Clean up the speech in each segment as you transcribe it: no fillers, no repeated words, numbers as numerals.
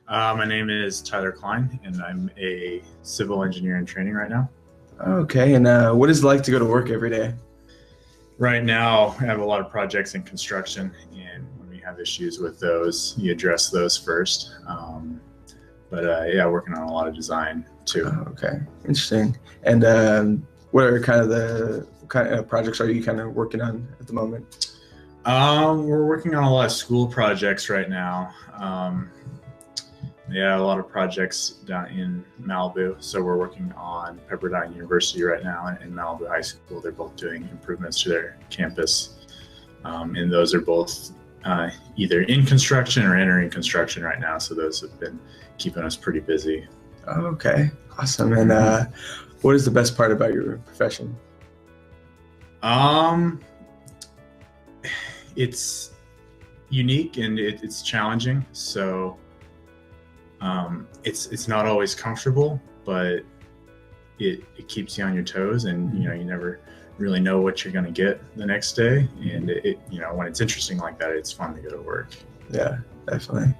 My name is Tyler Klein, and I'm a civil engineer in training right now. Okay, and what is it like to go to work every day? Right now, I have a lot of projects in construction, and when we have issues with those, you address those first. But yeah, working on a lot of design too. Okay, interesting. And what are kind of projects are you kind of working on at the moment? We're working on a lot of school projects right now. Yeah, a lot of projects down in Malibu. So we're working on Pepperdine University right now and Malibu High School. They're both doing improvements to their campus. And those are both either in construction or entering construction right now. So those have been keeping us pretty busy. Okay, awesome. And what is the best part about your profession? Um, it's unique and it's challenging. So it's not always comfortable, but it keeps you on your toes, and you never really know what you're going to get the next day. And when it's interesting like that, it's fun to go to work. Yeah, definitely.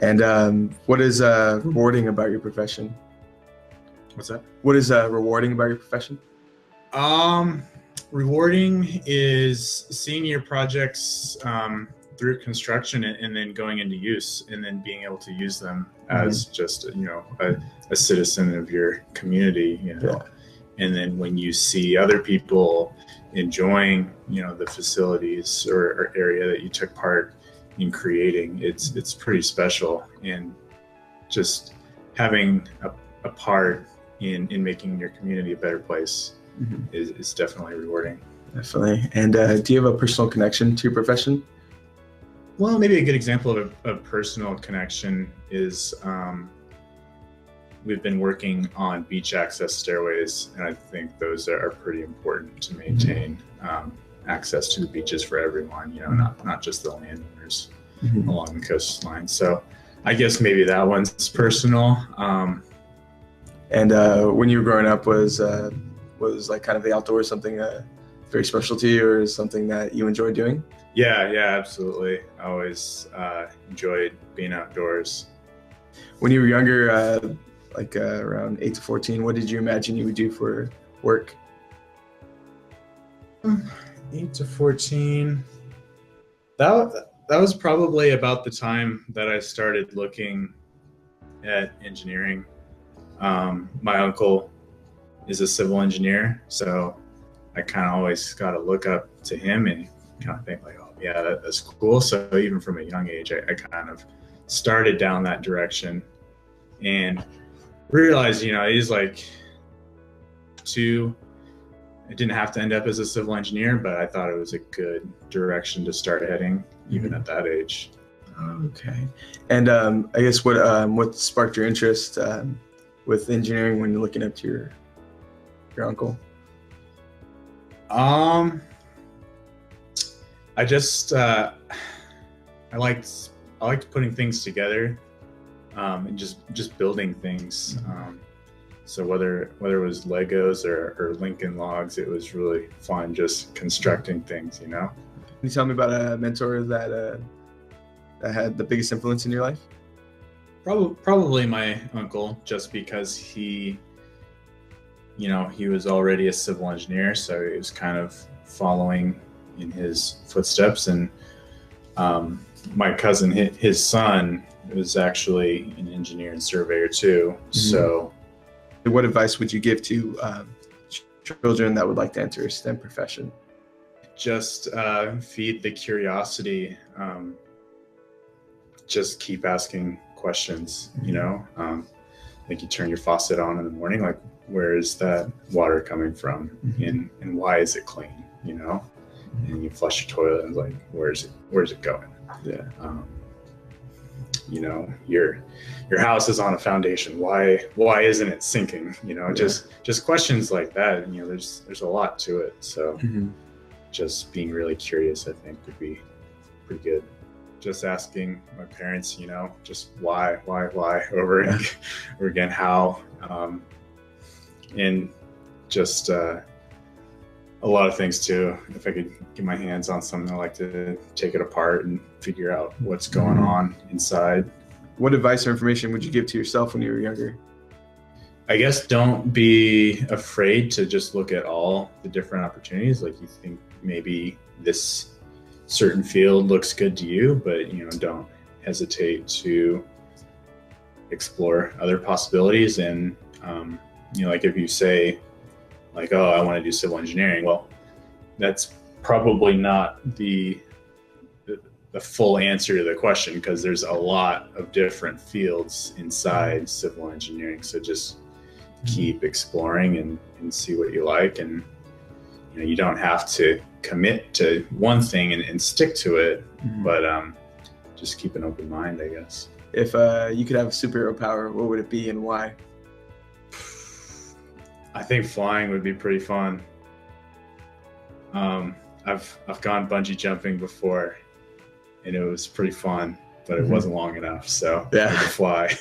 And what is rewarding about your profession? What's that? What is rewarding about your profession? Rewarding is seeing your projects through construction and then going into use, and then being able to use them as just a citizen of your community. Yeah. And then when you see other people enjoying the facilities or area that you took part in creating, it's pretty special. And just having a part in making your community a better place is definitely rewarding. Definitely. And do you have a personal connection to your profession? Well, maybe a good example of a personal connection is we've been working on beach access stairways, and I think those are pretty important to maintain access to the beaches for everyone, not just the landowners along the coastline. So I guess maybe that one's personal. And when you were growing up, was like kind of the outdoors something very special to you, or something that you enjoyed doing? Yeah, absolutely. I always enjoyed being outdoors. When you were younger, like around 8 to 14, what did you imagine you would do for work? 8 to 14. That was probably about the time that I started looking at engineering. My uncle is a civil engineer, so I kind of always got to look up to him and kind of think like, oh yeah, that's cool. So even from a young age, I kind of started down that direction and realized, he's like I didn't have to end up as a civil engineer, but I thought it was a good direction to start heading even at that age. Okay. And I guess what sparked your interest with engineering when you're looking up to your uncle? I just I liked putting things together and just building things. So whether it was Legos or Lincoln Logs, it was really fun just constructing things. Can you tell me about a mentor that had the biggest influence in your life? Probably my uncle, just because he was already a civil engineer, so he was kind of following in his footsteps. And my cousin, his son, was actually an engineer and surveyor too. So what advice would you give to children that would like to enter a STEM profession? Just feed the curiosity. Just keep asking questions. Like you turn your faucet on in the morning, like, where is that water coming from, and why is it clean? And you flush your toilet, and like, where's it going? Yeah. Your house is on a foundation. Why isn't it sinking? Just questions like that. And there's a lot to it. So just being really curious, I think, would be pretty good. Just asking my parents, just why over and over again, how, and just a lot of things too. If I could get my hands on something, I like to take it apart and figure out what's going on inside. What advice or information would you give to yourself when you were younger? I guess don't be afraid to just look at all the different opportunities. Like, you think maybe this certain field looks good to you, but don't hesitate to explore other possibilities. And like if you say like, oh, I want to do civil engineering, well, that's probably not the full answer to the question, because there's a lot of different fields inside civil engineering. So just keep exploring and see what you like. And you don't have to commit to one thing and stick to it, but just keep an open mind, I guess. If you could have a superhero power, what would it be and why? I think flying would be pretty fun. I've gone bungee jumping before, and it was pretty fun, but it wasn't long enough, so Yeah. I had to fly.